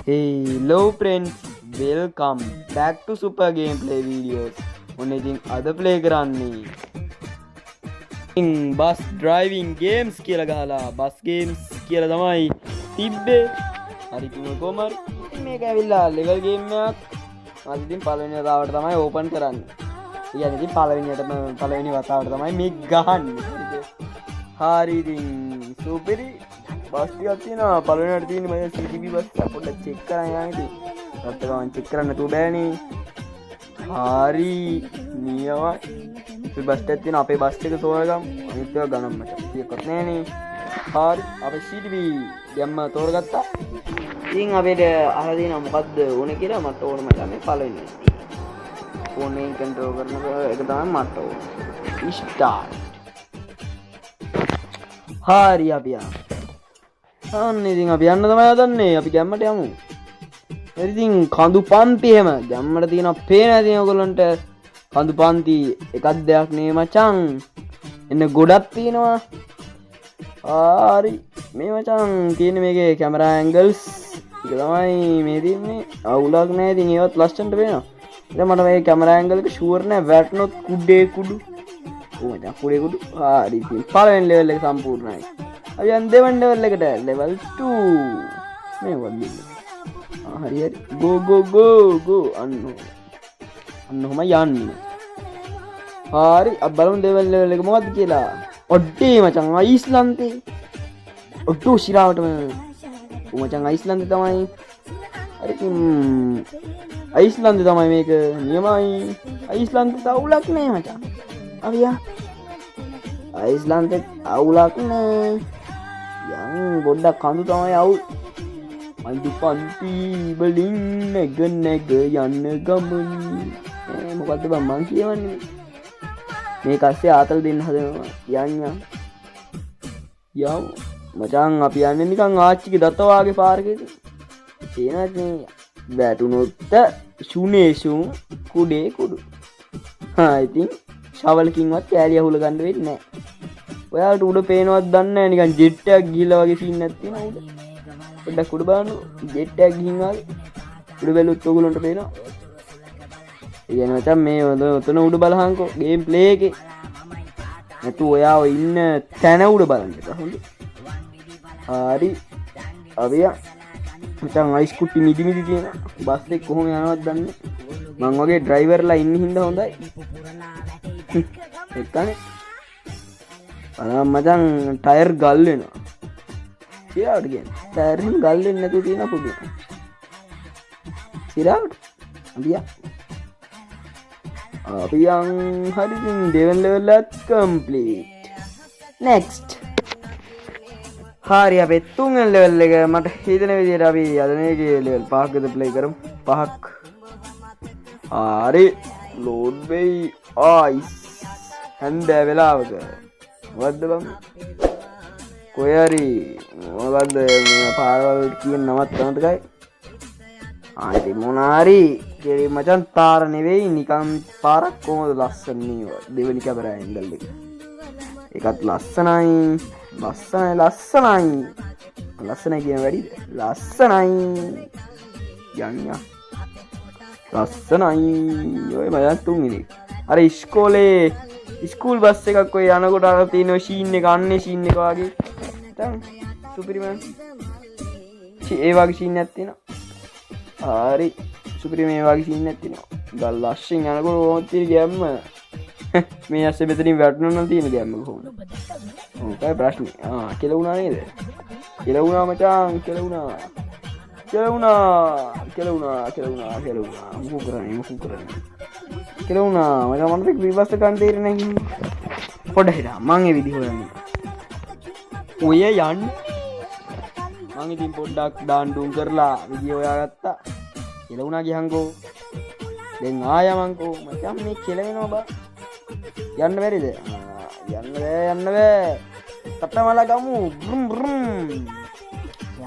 Hello friends, welcome back to Super Gameplay videos. ඔන්න ඉතින් අද play කරන්නේ bus driving games කියලා ගහලා bus games කියලා තමයි තිබ්බේ. හරි කොහොමද මේක ඇවිල්ලා level game එකක්. අද ඉතින් පළවෙනි වතාවට තමයි open කරන්නේ. කියන්නේ ඉතින් පළවෙනි වතාවට තමයි මේක ගහන්නේ. හරි ඉතින් සුපිරි බස් ටිකක් තියෙනවා. පළවෙනියට තියෙන්නේ මම CTB බස් එක පොඩ්ඩක් check කරන්න යන්න ඉතින්. රත් ගමන් check කරන්න නැතුව බෑනේ. හරි නියමයි. මේ බස් එකක් තියෙනවා. අපේ බස් එක තෝරගමු. අනිත් ඒවා ගණන් මට. ඒකත් නෑනේ. හරි අපේ CTB දැම්ම තෝරගත්තා. ඉතින් අපිට අහලා තියෙනවා මොකද්ද ඕනේ කියලා. මට ඕන මචං මේ පළවෙනි. ෆෝන් එකෙන් කන්ට්‍රෝල් කරන එක තමයි මට ඕනේ. start. හරි අපි යනවා. අන්න ඉතින් අපි යන්න තමයි හදන්නේ. අපි ගැම්මට යමු. ඉතින් කඳු පන්ති එහෙම ගැම්මට තියෙනවා. පේන ඇති ඔයගොල්ලන්ට කඳු පන්ති එකක් දෙයක් නේ මචං. එන්න ගොඩක් තියෙනවා. හරි මේ මචං තියෙන්නේ මේකේ කැමරා ඇන්ගල්ස් එක තමයි මේ තියෙන්නේ. අවුලක් නැහැ. ඉතින් ඒවත් ලස්සනට පේනවා. ඉතින් මට මේ කැමරා ඇන්ගල් එක ෂුවර් නැහැ. වැටුනොත් කුඩේ කුඩු. ඕ මචං කුඩේ කුඩු. හරි ඉතින් පළවෙනි ලෙවල් එක සම්පූර්ණයි. අපි යන් දෙවන ලෙවල් එකට level 2 මේ වගේ. හරි හරි go අන්න ඔහම යන්න. හරි අපි බලමු දෙවන ලෙවල් එක මොකද්ද කියලා. ඔඩ්ඩේ මචං අයිස්ලන්තේ. ඔඩ්ඩෝ ශිරාවටම. ඔ මචං අයිස්ලන්තේ තමයි. හරි අයිස්ලන්තේ තමයි මේක. නියමයි. අයිස්ලන්තේ අවුලක් නෑ මචං. අපි යා අයිස්ලන්තේ අවුලක් නෑ. යන් ගොඩක් කඳු තමයි අවුල්. කඳු පන්ති වලින් නැග යන්න ගමන්. මොකද්ද බං මං කියවන්නේ. මේක ඇස්සේ ආතල් දෙන්න හදනවා. යන්න මචං අපි යන්නේ නිකන් ආච්චිගේ දත වාගේ පාරකේද. තේනද මේ වැටුනොත් ෂුනේෂු කුඩේ කුඩු. ඉතින් ශවලකින්වත් කෑලි අහුල ගන්න වෙන්නේ නැහැ. ඔයාලට උඩ පේනවත් දන්නේ නැහැ. නිකන් ජෙට් එකක් ගිහිල්ලා වගේ සීන් එකක් තියෙනවා උඩ. පොඩ්ඩක් උඩ බලන්න. ජෙට් එකක් ගිහින් ආවේ. උඩ බැලුවොත් ඔයගොල්ලන්ට පේනවා. ඒ කියන්නේ මචං මේ උතන උඩ බලහන්කෝ ගේම් ප්ලේ එකේ. නැතු ඔයාව ඉන්න තැන උඩ බලන්න එක හොඳ. හරි. අපි මචං අයිස් කුට්ටි මිදි තියෙනවා. බස් එක කොහොම යනවද දන්නේ. මං වගේ ඩ්‍රයිවර්ලා ඉන්න හින්දා හොඳයි. එක්කනේ. මචං ටයර් ගල් වෙනවා. සිරාවට කියන්නේ. ටයර් හිම ගල් වෙන්නේ නැතුව තියෙන පොඩි. සිරාවට. අපි යන් හරි ඉතින් දෙවන ලෙවල් එක කම්ප්ලීට්. next. හරි අපි තුන්වෙනි ලෙවල් එක මට හිතෙන විදිහට අපි අද මේකේ ලෙවල් 5කට ප්ලේ කරමු. 5ක්. හරි ලෝඩ් වෙයි. ආයිස් හන්දෑ වෙලාවක. මොකද්ද බං? කොහරි මොකද්ද මේ පාරවල් කියන නමත් තමතකයි. ඉතින් මොනාරි කෙරි මචන් පාර නෙවෙයි නිකන් පාරක් කොහොමද ලස්සන නේව. දෙවෙනි කැමරා ඇන්ගල් එක. ඒකත් ලස්සනයි. ලස්සනයි කියන වැඩිද? ලස්සනයි. යන්න. ලස්සනයි. ඔය මචන් තුන්වෙනි. අර ඉස්කෝලේ ස්කූල් බස් එකක් ඔය යනකොට අර තියෙන ෂීන් එක අන්නේ ෂීන් එක වගේ. දැන් සුපිරිමන්. ඒ වගේ ෂීන් එකක් තියෙනවා. හරි. සුපිරි මේ වගේ ෂීන් එකක් තියෙනවා. ගල් ලස්සෙන් යනකොට ඕන තියෙන ගැම්ම. මේ ඇස්සේ මෙතනින් වැටුණා නම් තියෙන ගැම්ම කොහොමද? ඔකයි ප්‍රශ්නේ. කෙලුණා නේද? කෙලුණා මචං කෙලුණා. මොකෝ කරන්නේ? කෙලුණා මචං මට විවස්ත ගන්න තේරෙන්නේ නැහැ. පොඩ හිටා මං ඒ විදිහ හොයන්නේ. ඔය යන්න. මං ඉතින් පොඩ්ඩක් ඩාන්ඩුම් කරලා විදිහ හොයාගත්තා. කෙලුණා ගියන්කෝ. දැන් ආයමන්කෝ මචං මේ කෙලවෙනවා බා. යන්න බැරිද? යන්න බෑ. තට්ටමලා ගමු.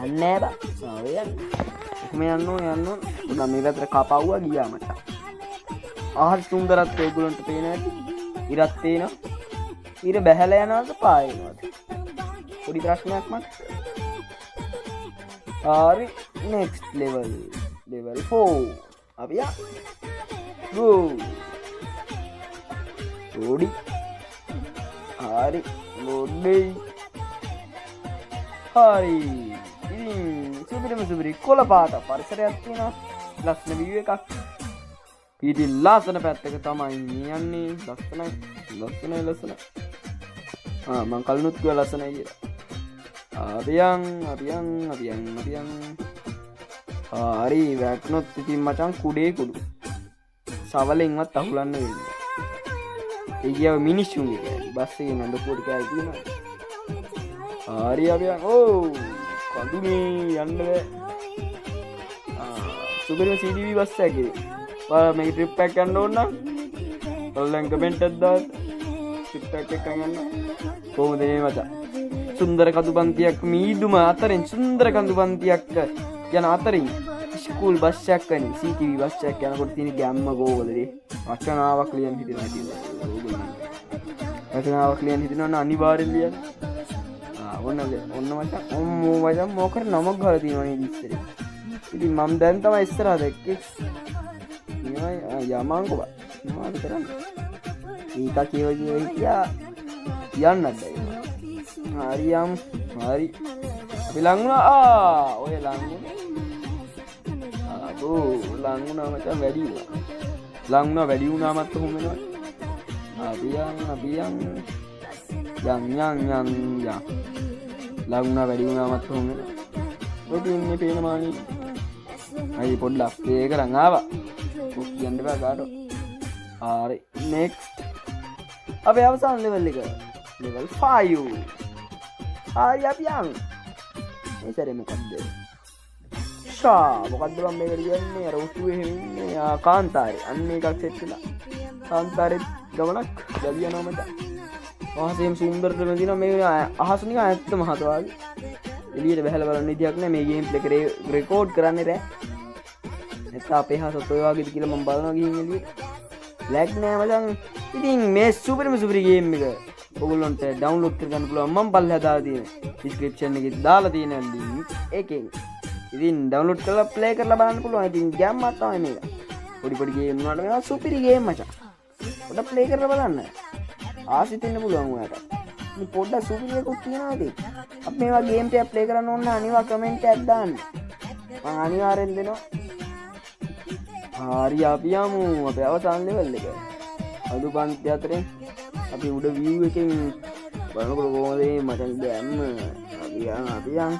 යන්නේ බා. ඔය යන්න. උඩ මේ පැත්තට කපවුවා ගියා මචං. ආහාර සුන්දරත්වය ඒගොල්ලන්ට පේන ඇති. ඉරත් තේනවා. ඉර බැහැලා යනවාද පායනවාද? පොඩි ප්‍රශ්නයක් මට. හරි next level 4 අපි යා go රෝඩි හරි ලෝඩ්ඩේ හරි ඉතින් සුපිරි කොළ පාට පරිසරයක් තියෙනවා ලස්සන view එකක් ඊටි ලස්සන පැත්තක තමයි යන්නේ ලස්සනයි මං කලිනුත් කිව්වා ලස්සනයි කියලා අපියන් හරි වැටුනොත් ඉතින් මචං කුඩේ කුඩු සවලෙන්වත් අහුලන්න වෙන්නේ ඒ කියව මිනිස්සුන්ගේ කෑලි බස් එකේ නඩ පොඩි කෑලි තියෙනවා හරි අපියන් කඳුනේ යන්න බෑ සුපිරිම CDV බස් එකේ ඔයාලා මේක ට්‍රිප් එකක් යන්න ඕන නම් ඔයාලෙන් කමෙන්ට් එකක් දාන්න ට්‍රිප් එකක් යන්න කොහොමද මේ මචං සුන්දර කඳුපන්තියක් මීදුම අතරින් සුන්දර කඳුපන්තියක් යන අතරින් ස්කූල් බස් එකක් වනේ CTV බස් එකක් යනකොට තියෙන ගැම්ම ගෝවලදී වචනාවක් ලියන්න හිතෙනවා කියලා වචනාවක් ලියන්න හිතනවනම් අනිවාර්යෙන් ලියන්න ඔන්න මචං මොකද නමක් ගහලා තියෙනවනේ ඉස්සරේ ඉතින් මම දැන් තමයි ඉස්සරහ දැක්කේ යමංකෝ බා මොනවද කරන්නේ ඊක කියව යන්නත් බැයි හරි අපි ලඟ වුණා ඔය ලඟ වුණා මචං වැඩි වුණාමත් කොහොම වෙනවද අපි යන් ලඟුණා වැඩි වුණාමත් කොහොම වෙනවද ඔය තින්නේ පේන මානි අයි පොඩ්ඩක් ඒ කරන් ආවා කියන්න බෑ කාටෝ හරි next අපේ අවසාන level එක level 5 හරි අපි යන් මේ සැරේ මොකද්ද මොකද්ද මම මේකට කියන්නේ අර උටුවේ එහෙම ඉන්නේ කාන්තාරේ අන්න එකක් සෙට් වෙලා කාන්තාරේ ගමනක් ගලිය යනවා මචං අහසෙම සුන්දර දෙයක් දිනවා මේ අහස නිකන් ඇත්තම හත වගේ එළියට බහලා බලන්න විදියක් නෑ මේ ගේම් ප්ලේ කරේ රෙකෝඩ් කරන්නේ රෑ නැත්නම් අපේ හසත් ඔය වගේද කියලා මම බලනවා ගිහින් එළියට ලැග් නෑ මචං ඉතින් මේ සුපිරිම ගේම් එක ඔයගොල්ලන්ට ඩවුන්ලෝඩ් කරගන්න පුළුවන් මම පල්ලෙහා දාලා තියෙන ඩිස්ක්‍රිප්ෂන් එකේ දාලා තියෙන ලින්ක් එකෙන් ඉතින් ඩවුන්ලෝඩ් කරලා ප්ලේ කරලා බලන්න පුළුවන් ඉතින් ගැම්මක් තමයි මේක පොඩි ගේම් වුණාට මේවා සුපිරි ගේම් මචං පොඩ්ඩක් ප්ලේ කරලා බලන්න ආසිත වෙන්න පුළුවන් ඔයාලට මේ පොඩ්ඩක් සුපිරි එකක් තියෙනවා ඉතින් අපි මේවා ගේම් ටික ප්ලේ කරන්න ඕන නම් අනිවා කමෙන්ට් එකක් දාන්න මම අනිවාර්යෙන් දෙනවා හරි අපි යමු අපේ අවසාන ලෙවල් එක අදු පන්ති අතරේ අපි උඩ view එකෙන් බලනකොට කොහොමද මචං ගැම්ම අපි යන්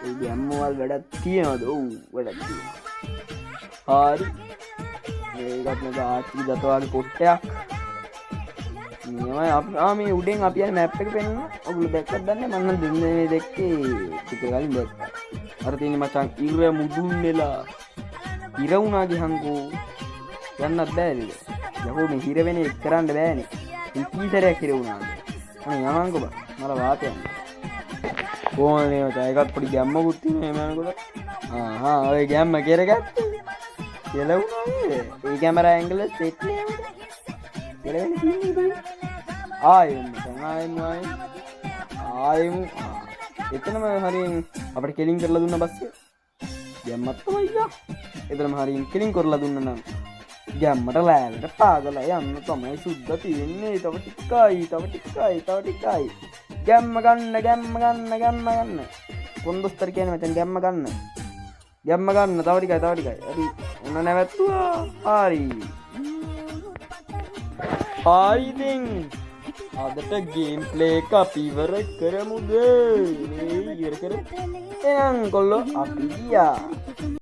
ඒ ගැම්ම වල වැඩක් තියනවද ඔව් වැඩක් තියෙනවා හරි මේකත් නේද ආච්චි දතවාගේ පොට්ටයක් මේ උඩෙන් අපි යන මැප් එක පෙන්වනවා ඔයගොල්ලෝ දැක්කද දන්නේ මම නම් දෙන්නේ දැක්කේ ටික කලින් දැක්කා අර තියෙන්නේ මචං ඉර මුදුන් වෙලා ඉර වුණා ගියන්කෝ යන්නත් බෑනේ යහෝ මේ හිර වෙන එක කරන්න බෑනේ කීතරයක් හිර වුණාද අනේ යමන්කෝ බා මල වාතයක් කොහොමනේ මචං ඒකත් පොඩි ගැම්මකුත් තියෙනවා එහෙම යනකොට ඔය ගැම්ම කෙරගත්තේ කියලා වුණා නේද ඒ කැමරා ඇන්ගල් සෙට් නේද කෙරගෙන තියෙන්නේ ආයෙම එතනම හරියෙන් අපිට කෙලින් කරලා දුන්න බස් එක ගැම්මත් තමයි යා එතනම හරියෙන් කෙලින් කරලා දුන්න නම් ගැම්මට ලෑල්ලට පාගලා යන්න තමයි සුද්ධ තියෙන්නේ තව ටිකයි ගැම්ම ගන්න කොන්දොස්තර කියන්නේ මචං ගැම්ම ගන්න තව ටිකයි හරි ඔන්න නැවැත්තුවා හරි ඉතින් අදට ගේම් ප්ලේ එක අපි ඉවර කරමුද එහෙනම් කොල්ලෝ අපි ගියා